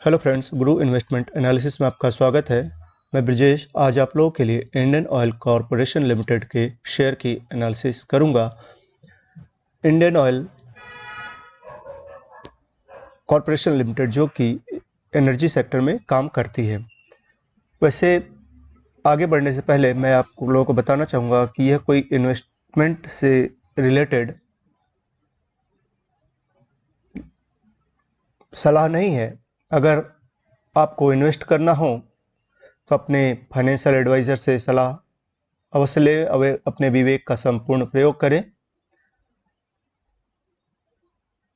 Hello friends, गुरु investment analysis में आपका स्वागत है। मैं ब्रजेश आज आप लोगों के लिए इंडियन ऑयल कॉरपोरेशन लिमिटेड के शेयर की एनालिसिस करूंगा। इंडियन ऑयल कॉरपोरेशन लिमिटेड जो कि एनर्जी सेक्टर में काम करती है। वैसे आगे बढ़ने से पहले मैं आप लोगों को बताना चाहूँगा कि यह कोई इन्वेस्टमेंट से रिलेटेड सलाह नहीं है। अगर आपको इन्वेस्ट करना हो तो अपने फाइनेंशियल एडवाइज़र से सलाह अवश्य ले, अपने विवेक का संपूर्ण प्रयोग करें।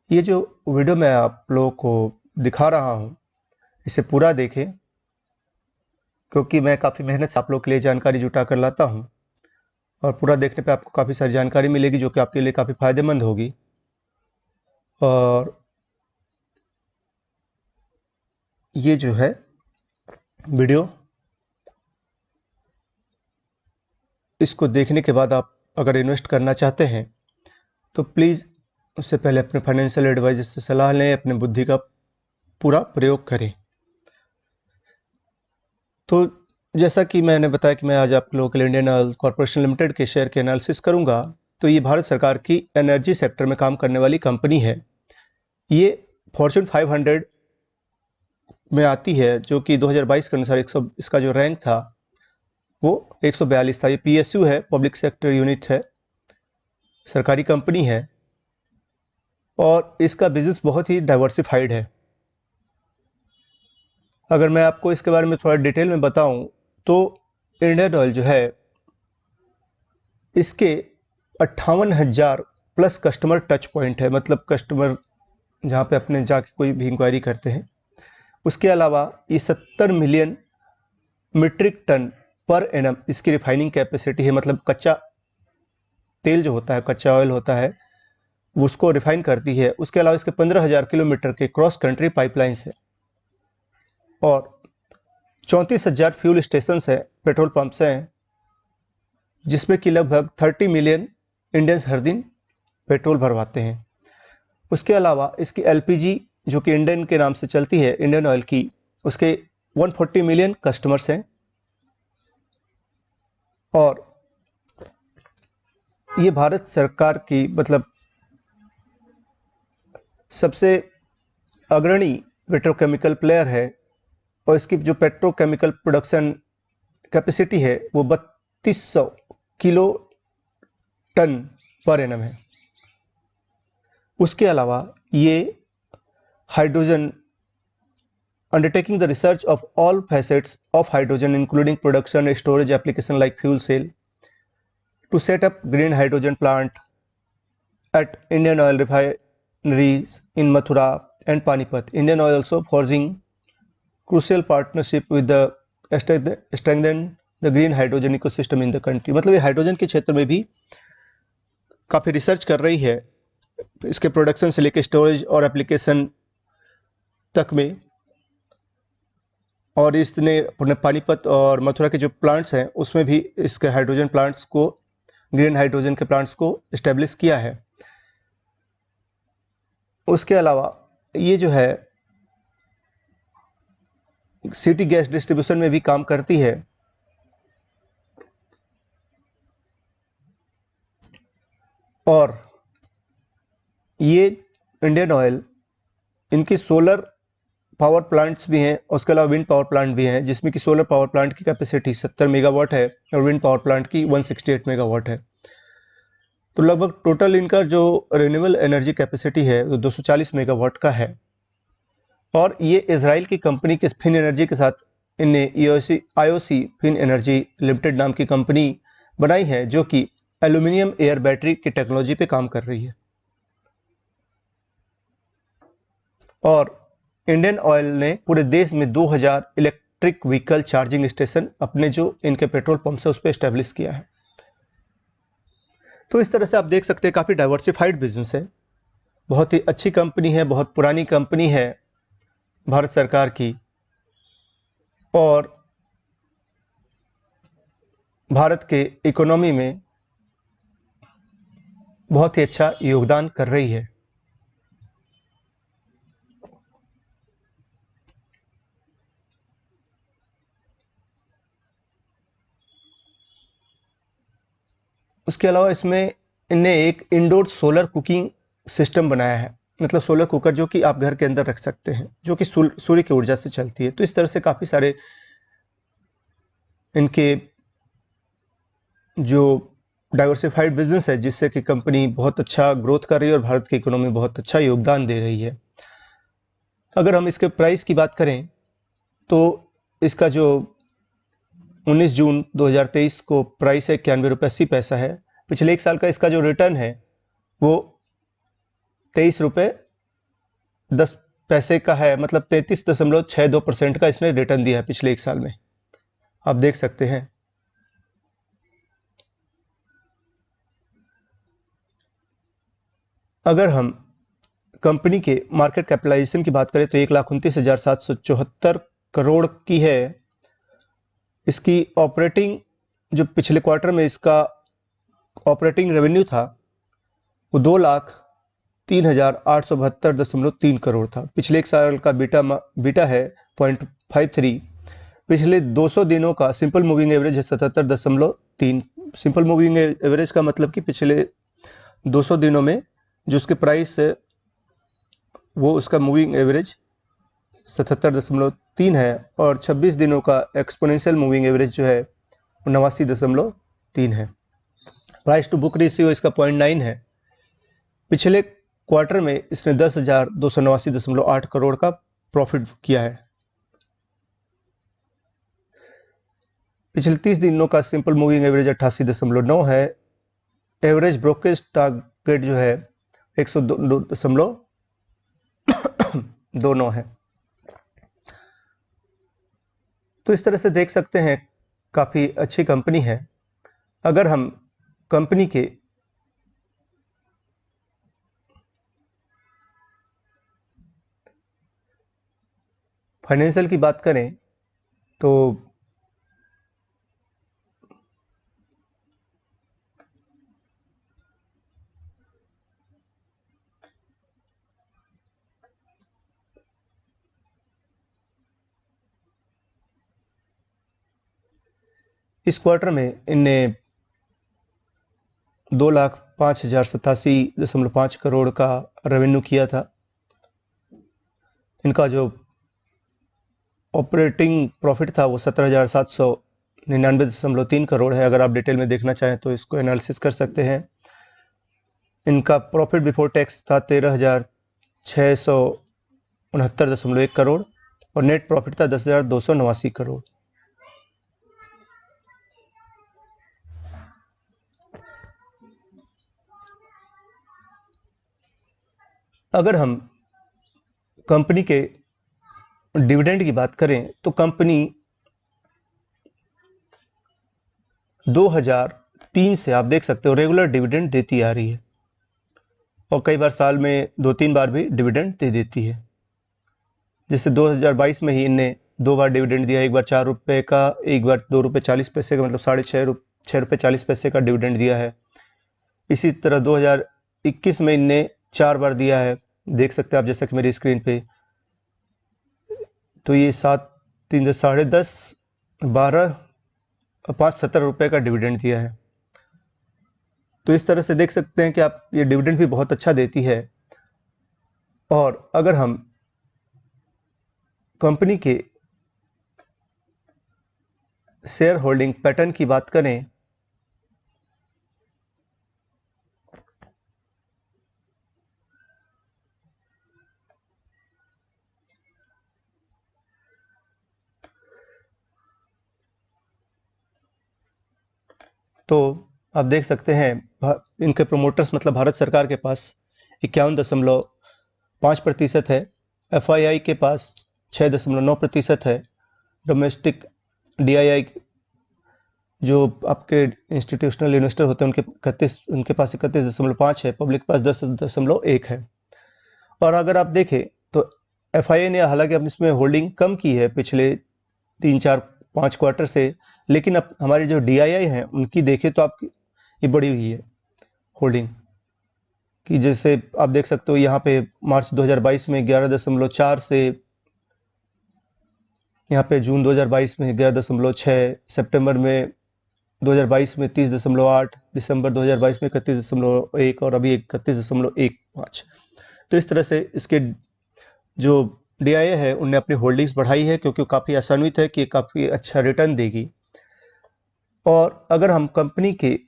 ये जो वीडियो मैं आप लोगों को दिखा रहा हूँ इसे पूरा देखें, क्योंकि मैं काफ़ी मेहनत से आप लोगों के लिए जानकारी जुटा कर लाता हूँ और पूरा देखने पे आपको काफ़ी सारी जानकारी मिलेगी जो कि आपके लिए काफ़ी फ़ायदेमंद होगी। और ये जो है वीडियो, इसको देखने के बाद आप अगर इन्वेस्ट करना चाहते हैं तो प्लीज़ उससे पहले अपने फाइनेंशियल एडवाइज़र से सलाह लें, अपने बुद्धि का पूरा प्रयोग करें। तो जैसा कि मैंने बताया कि मैं आज आप लोगों के लिए इंडियन ऑयल कॉरपोरेशन लिमिटेड के शेयर के एनालिसिस करूंगा। तो ये भारत सरकार की एनर्जी सेक्टर में काम करने वाली कंपनी है। ये फॉर्च्यून 500 में आती है, जो कि 2022 के अनुसार इसका जो रैंक था वो 142 था। ये PSU है, पब्लिक सेक्टर यूनिट है, सरकारी कंपनी है और इसका बिजनेस बहुत ही डाइवर्सिफाइड है। अगर मैं आपको इसके बारे में थोड़ा डिटेल में बताऊं तो इंडियन ऑयल जो है इसके 58,000 प्लस कस्टमर टच पॉइंट है, मतलब कस्टमर जहाँ पे अपने जाके कोई भी इंक्वायरी करते हैं। उसके अलावा ये 70 million metric tonne per annum इसकी रिफाइनिंग कैपेसिटी है, मतलब कच्चा तेल जो होता है, कच्चा ऑयल होता है, उसको रिफाइन करती है। उसके अलावा इसके 15,000 किलोमीटर के क्रॉस कंट्री पाइपलाइंस है और 34,000 फ्यूल स्टेशन है, पेट्रोल पंप्स हैं, जिसमें कि लगभग 30 मिलियन इंडियंस हर दिन पेट्रोल भरवाते हैं। उसके अलावा इसकी LPG जो कि इंडियन के नाम से चलती है, इंडियन ऑयल की, उसके 140 मिलियन कस्टमर्स हैं और ये भारत सरकार की मतलब सबसे अग्रणी पेट्रोकेमिकल प्लेयर है और इसकी जो पेट्रोकेमिकल प्रोडक्शन कैपेसिटी है वो 3200 किलो टन पर एनम है। उसके अलावा ये hydrogen undertaking the research of all facets of hydrogen including production and storage application like fuel cell to set up green hydrogen plant at Indian oil refineries in Mathura and Panipat. Indian oil also forging crucial partnership with the strengthen the green hydrogen ecosystem in the country। मतलब ये hydrogen के क्षेत्र में भी काफ़ी research कर रही है, इसके प्रोडक्शन से लेकर स्टोरेज और एप्लीकेशन तक में। और इसने अपने पानीपत और मथुरा के जो प्लांट्स हैं उसमें भी इसके हाइड्रोजन प्लांट्स को, ग्रीन हाइड्रोजन के प्लांट्स को इस्टेब्लिश किया है। उसके अलावा ये जो है सिटी गैस डिस्ट्रीब्यूशन में भी काम करती है और ये इंडियन ऑयल इनकी सोलर पावर प्लांट्स भी हैं, उसके अलावा विंड पावर प्लांट भी हैं, जिसमें कि सोलर पावर प्लांट की कैपेसिटी 70 मेगावाट है और विंड पावर प्लांट की 168 मेगावाट है। तो लगभग टोटल इनका जो रिन्यूएबल एनर्जी कैपेसिटी है वो 240 मेगावाट का है। और ये इजराइल की कंपनी के फिन एनर्जी के साथ इनने IOC फिन एनर्जी लिमिटेड नाम की कंपनी बनाई है, जो कि एल्यूमिनियम एयर बैटरी की टेक्नोलॉजी पे काम कर रही है। और इंडियन ऑयल ने पूरे देश में 2000 इलेक्ट्रिक व्हीकल चार्जिंग स्टेशन अपने जो इनके पेट्रोल पंप से उस पर इस्टेब्लिश किया है। तो इस तरह से आप देख सकते हैं काफ़ी डाइवर्सिफाइड बिजनेस है, बहुत ही अच्छी कंपनी है, बहुत पुरानी कंपनी है भारत सरकार की और भारत के इकोनॉमी में बहुत ही अच्छा योगदान कर रही है। उसके अलावा इसमें इनने एक इंडोर सोलर कुकिंग सिस्टम बनाया है, मतलब सोलर कुकर जो कि आप घर के अंदर रख सकते हैं, जो कि सूर्य की ऊर्जा से चलती है। तो इस तरह से काफ़ी सारे इनके जो डाइवर्सिफाइड बिजनेस है, जिससे कि कंपनी बहुत अच्छा ग्रोथ कर रही है और भारत की इकोनॉमी में बहुत अच्छा योगदान दे रही है। अगर हम इसके प्राइस की बात करें तो इसका जो 19 जून 2023 को प्राइस है 91 रुपये 80 पैसा है। पिछले एक साल का इसका जो रिटर्न है वो 23 रुपये 10 पैसे का है, मतलब 33.62% का इसने रिटर्न दिया है पिछले एक साल में, आप देख सकते हैं। अगर हम कंपनी के मार्केट कैपिटलाइजेशन की बात करें तो 1,29,774 करोड़ की है। इसकी ऑपरेटिंग जो पिछले क्वार्टर में इसका ऑपरेटिंग रेवेन्यू था वो 2,03,872.3 करोड़ था। पिछले एक साल का बीटा है 0.53। पिछले 200 दिनों का सिंपल मूविंग एवरेज है 77.3। सिंपल मूविंग एवरेज का मतलब कि पिछले 200 दिनों में जो उसके प्राइस है वो उसका मूविंग एवरेज 77.3 है, और 26 दिनों का एक्सपोनेंशियल मूविंग एवरेज जो है 89.3 है। प्राइस टू बुक रेशियो इसका 0.9 है। पिछले क्वार्टर में इसने 10,289.8 करोड़ का प्रॉफिट किया है। पिछले 30 दिनों का सिंपल मूविंग एवरेज 88.9 है। एवरेज ब्रोकरेज टारगेट जो है 102.29 है। तो इस तरह से देख सकते हैं काफ़ी अच्छी कंपनी है। अगर हम कंपनी के फाइनेंशियल की बात करें तो इस क्वार्टर में इनने 2,05,087.5 करोड़ का रेवेन्यू किया था। इनका जो ऑपरेटिंग प्रॉफिट था वो 17,799.3 करोड़ है। अगर आप डिटेल में देखना चाहें तो इसको एनालिसिस कर सकते हैं। इनका प्रॉफिट बिफोर टैक्स था 13,669.1 करोड़ और नेट प्रॉफिट था 10,289 करोड़। अगर हम कंपनी के डिविडेंड की बात करें तो कंपनी 2003 से आप देख सकते हो रेगुलर डिविडेंड देती आ रही है, और कई बार साल में 2-3 बार भी डिविडेंड दे देती है। जैसे 2022 में ही इनने 2 बार डिविडेंड दिया, एक बार 4 रुपये का, एक बार 2 रुपये 40 पैसे का, मतलब 6.40 रुपये का डिविडेंड दिया है। इसी तरह 2021 में इनने 4 बार दिया है, देख सकते हैं आप जैसा कि मेरी स्क्रीन पे। तो ये 7, 3, 10, 12, 5, 17 रुपये का डिविडेंड दिया है। तो इस तरह से देख सकते हैं कि आप ये डिविडेंड भी बहुत अच्छा देती है। और अगर हम कंपनी के शेयर होल्डिंग पैटर्न की बात करें तो आप देख सकते हैं इनके प्रोमोटर्स मतलब भारत सरकार के पास 51.5% है, FII के पास 6.9% है, डोमेस्टिक DII जो आपके इंस्टीट्यूशनल इन्वेस्टर होते हैं उनके पास 31.5 है, पब्लिक के पास 10.1 है। और अगर आप देखें तो FII ने हालांकि अपनी इसमें होल्डिंग कम की है पिछले 3-4-5 क्वार्टर से, लेकिन अब हमारी जो DII हैं उनकी देखें तो आपकी ये बढ़ी हुई है होल्डिंग कि जैसे आप देख सकते हो यहाँ पे मार्च 2022 में 11.4 से यहाँ पे जून 2022 में 11.6, सितंबर में 2022 में 30.8, दिसंबर 2022 में 31.1 और अभी 31.15। तो इस तरह से इसके जो DIA है उनने अपनी होल्डिंग्स बढ़ाई है, क्योंकि काफ़ी आशान्वित है कि काफ़ी अच्छा रिटर्न देगी। और अगर हम कंपनी के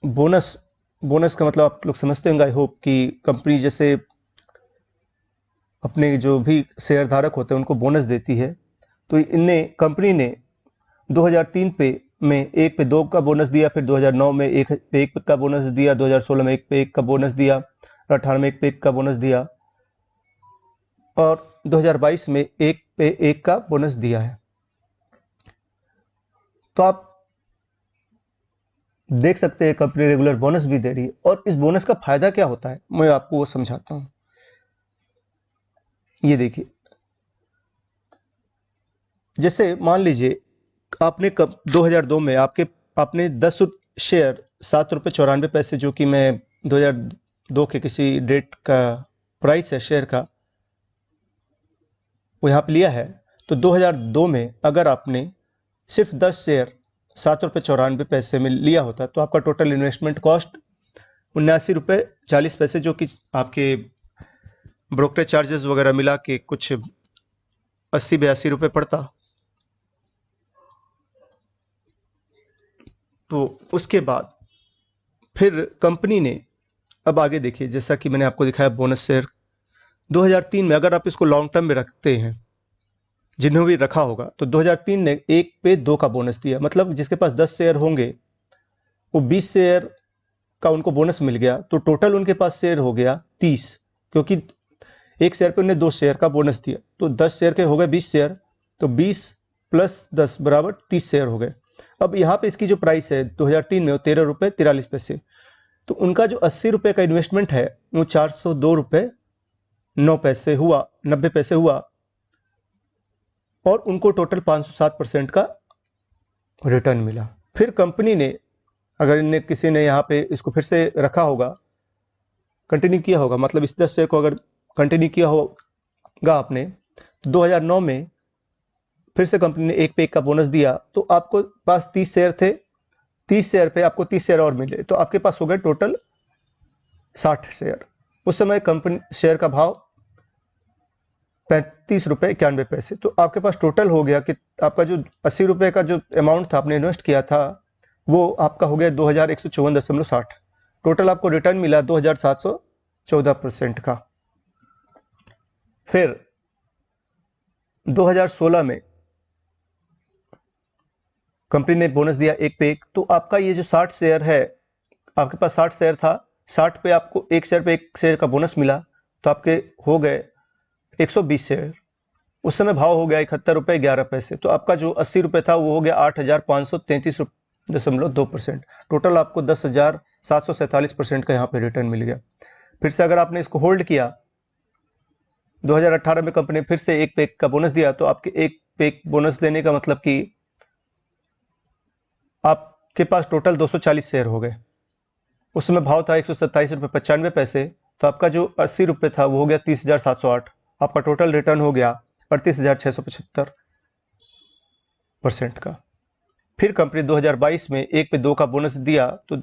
बोनस का मतलब आप लोग समझते होंगे, आई होप, कि कंपनी जैसे अपने जो भी शेयर धारक होते हैं उनको बोनस देती है। तो कंपनी ने 2003 में 1 पे 2 का बोनस दिया, फिर 2009 में 1 पे 1 का बोनस दिया, 2016 में 1 पे 1 का बोनस दिया, 2018 में 1 पे 1 का बोनस दिया और 2022 में 1 पे 1 का बोनस दिया है। तो आप देख सकते हैं कंपनी रेगुलर बोनस भी दे रही है। और इस बोनस का फायदा क्या होता है, मैं आपको वो समझाता हूं। ये देखिए, जैसे मान लीजिए आपने 2002 में आपने 10 शेयर 7 रुपये 94 पैसे, जो कि मैं 2002 के किसी डेट का प्राइस है शेयर का, वो यहाँ पे लिया है। तो 2002 में अगर आपने सिर्फ 10 शेयर 7 रुपये 94 पैसे में लिया होता तो आपका टोटल इन्वेस्टमेंट कॉस्ट 79 रुपये 40 पैसे, जो कि आपके ब्रोकरेज चार्जेस वगैरह मिला के कुछ 80-82 रुपये पड़ता। तो उसके बाद फिर कंपनी ने, अब आगे देखिए, जैसा कि मैंने आपको दिखाया बोनस शेयर 2003 में, अगर आप इसको लॉन्ग टर्म में रखते हैं, जिन्होंने भी रखा होगा, तो 2003 ने 1 पे 2 का बोनस दिया। मतलब जिसके पास 10 शेयर होंगे वो 20 शेयर का उनको बोनस मिल गया, तो टोटल उनके पास शेयर हो गया 30, क्योंकि एक शेयर पे उन्हें 2 शेयर का बोनस दिया। तो 10 शेयर के हो गए 20 शेयर, तो 20 प्लस 10 बराबर 30 शेयर हो गए। अब यहाँ पे इसकी जो प्राइस है 2003 में वो 13 रुपये 43 पैसे। तो उनका जो 80 रुपये का इन्वेस्टमेंट है वो 402 रुपये 9 पैसे हुआ, 90 पैसे हुआ, और उनको टोटल 507% का रिटर्न मिला। फिर कंपनी ने, अगर किसी ने यहाँ पे इसको फिर से रखा होगा, कंटिन्यू किया होगा, मतलब इस 10 शेयर को अगर कंटिन्यू किया होगा आपने, तो 2009 में फिर से कंपनी ने 1 पे 1 का बोनस दिया। तो आपको पास 30 शेयर थे, 30 शेयर पे आपको 30 शेयर और मिले, तो आपके पास हो गए टोटल 60 शेयर। उस समय कंपनी शेयर का भाव 35 रुपये 91 पैसे। तो आपके पास टोटल हो गया कि आपका जो 80 रुपये का जो अमाउंट था आपने इन्वेस्ट किया था, वो आपका हो गया 2154.60। टोटल आपको रिटर्न मिला 2714% का। फिर 2016 में कंपनी ने बोनस दिया 1 पे 1। तो आपका ये जो 60 शेयर है, आपके पास 60 शेयर था, 60 पे आपको 1 शेयर पे 1 शेयर का बोनस मिला, तो आपके हो गए 120 शेयर। उस समय भाव हो गया 71 रुपये 11 पैसे। तो आपका जो 80 रुपये था वो हो गया 8533.2%। टोटल आपको 10,747% का यहाँ पे रिटर्न मिल गया। फिर से अगर आपने इसको होल्ड किया, 2018 में कंपनी फिर से 1 पे 1 का बोनस दिया, तो आपके 1 पे 1 बोनस देने का मतलब कि आपके पास टोटल 240 शेयर हो गए। उस समय भाव था 127.95 रुपये, तो आपका जो 80 रुपये था वो हो गया 30,708। आपका टोटल रिटर्न हो गया 38,675% का। फिर कंपनी 2022 में 1 पे 2 का बोनस दिया, तो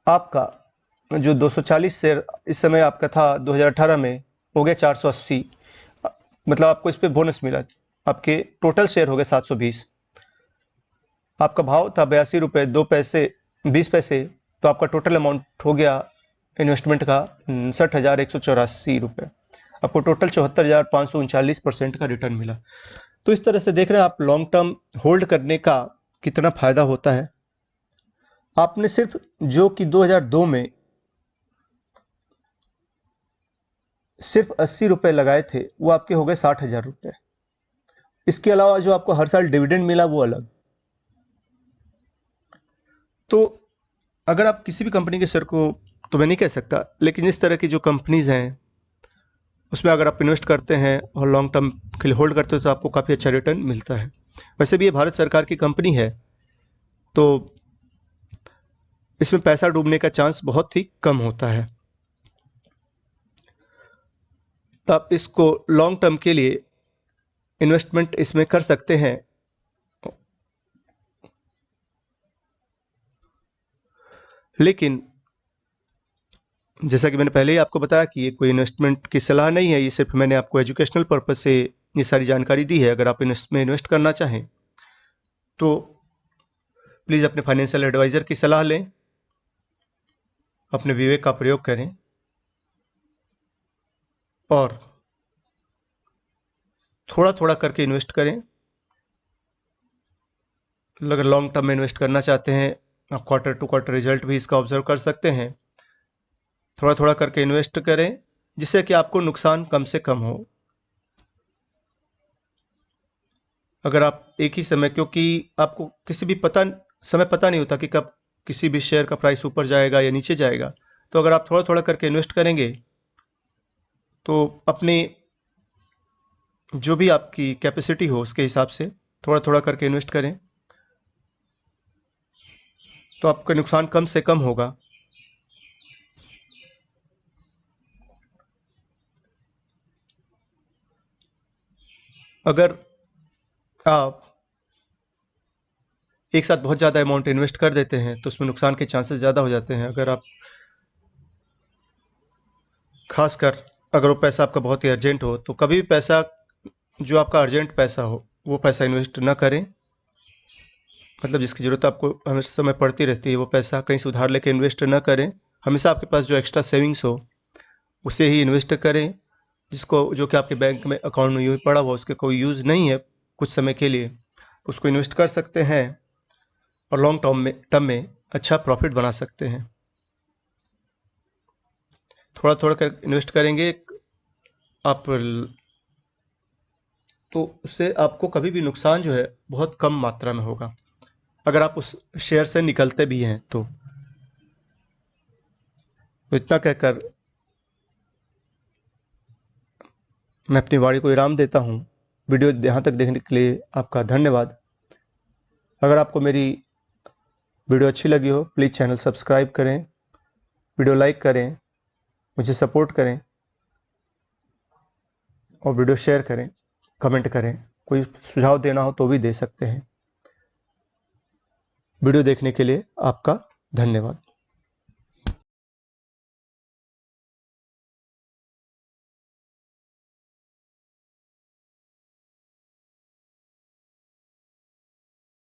आपका जो 240 शेयर इस समय आपका था 2018 में हो गया 480। मतलब आपको इस पे बोनस मिला, आपके टोटल शेयर हो गए 720। आपका भाव था 82 रुपये 2 पैसे 20 पैसे, तो आपका टोटल अमाउंट हो गया इन्वेस्टमेंट का 59,184 रुपये। आपको टोटल 74,539% का रिटर्न मिला। तो इस तरह से देख रहे हैं आप लॉन्ग टर्म होल्ड करने का कितना फायदा होता है। आपने सिर्फ जो कि 2002 में सिर्फ 80 रुपये लगाए थे, वो आपके हो गए 60,000 रुपये। इसके अलावा जो आपको हर साल डिविडेंड मिला वो अलग। तो अगर आप किसी भी कंपनी के शेयर को, तो मैं नहीं कह सकता, लेकिन इस तरह की जो कंपनीज हैं उसमें अगर आप इन्वेस्ट करते हैं और लॉन्ग टर्म के लिए होल्ड करते हो तो आपको काफ़ी अच्छा रिटर्न मिलता है। वैसे भी ये भारत सरकार की कंपनी है, तो इसमें पैसा डूबने का चांस बहुत ही कम होता है। तो आप इसको लॉन्ग टर्म के लिए इन्वेस्टमेंट इसमें कर सकते हैं। लेकिन जैसा कि मैंने पहले ही आपको बताया कि ये कोई इन्वेस्टमेंट की सलाह नहीं है, ये सिर्फ मैंने आपको एजुकेशनल पर्पज से ये सारी जानकारी दी है। अगर आप इसमें इन्वेस्ट करना चाहें तो प्लीज़ अपने फाइनेंशियल एडवाइज़र की सलाह लें, अपने विवेक का प्रयोग करें और थोड़ा थोड़ा करके इन्वेस्ट करें। अगर लॉन्ग टर्म में इन्वेस्ट करना चाहते हैं, आप क्वार्टर टू क्वार्टर रिजल्ट भी इसका ऑब्जर्व कर सकते हैं। थोड़ा थोड़ा करके इन्वेस्ट करें जिससे कि आपको नुकसान कम से कम हो। अगर आप एक ही समय, क्योंकि आपको किसी भी समय पता नहीं होता कि कब किसी भी शेयर का प्राइस ऊपर जाएगा या नीचे जाएगा, तो अगर आप थोड़ा थोड़ा करके इन्वेस्ट करेंगे तो अपने जो भी आपकी कैपेसिटी हो उसके हिसाब से थोड़ा थोड़ा करके इन्वेस्ट करें तो आपका नुकसान कम से कम होगा। अगर आप एक साथ बहुत ज़्यादा अमाउंट इन्वेस्ट कर देते हैं तो उसमें नुकसान के चांसेस ज़्यादा हो जाते हैं। खासकर अगर वो पैसा आपका बहुत ही अर्जेंट हो तो कभी भी पैसा, जो आपका अर्जेंट पैसा हो, वो पैसा इन्वेस्ट ना करें। मतलब जिसकी ज़रूरत आपको हमेशा समय पड़ती रहती है, वो पैसा कहीं से उधार लेके इन्वेस्ट ना करें। हमेशा आपके पास जो एक्स्ट्रा सेविंग्स हो उसे ही इन्वेस्ट करें, जो कि आपके बैंक में अकाउंट में यूँ ही पड़ा हुआ, उसके कोई यूज़ नहीं है कुछ समय के लिए, उसको इन्वेस्ट कर सकते हैं और लॉन्ग टर्म में अच्छा प्रॉफिट बना सकते हैं। थोड़ा थोड़ा कर इन्वेस्ट करेंगे आप तो उससे आपको कभी भी नुकसान जो है बहुत कम मात्रा में होगा, अगर आप उस शेयर से निकलते भी हैं तो इतना कहकर मैं अपनी वाणी को विराम देता हूँ। वीडियो यहाँ तक देखने के लिए आपका धन्यवाद। अगर आपको मेरी वीडियो अच्छी लगी हो प्लीज़ चैनल सब्सक्राइब करें, वीडियो लाइक करें, मुझे सपोर्ट करें और वीडियो शेयर करें, कमेंट करें। कोई सुझाव देना हो तो भी दे सकते हैं। वीडियो देखने के लिए आपका धन्यवाद।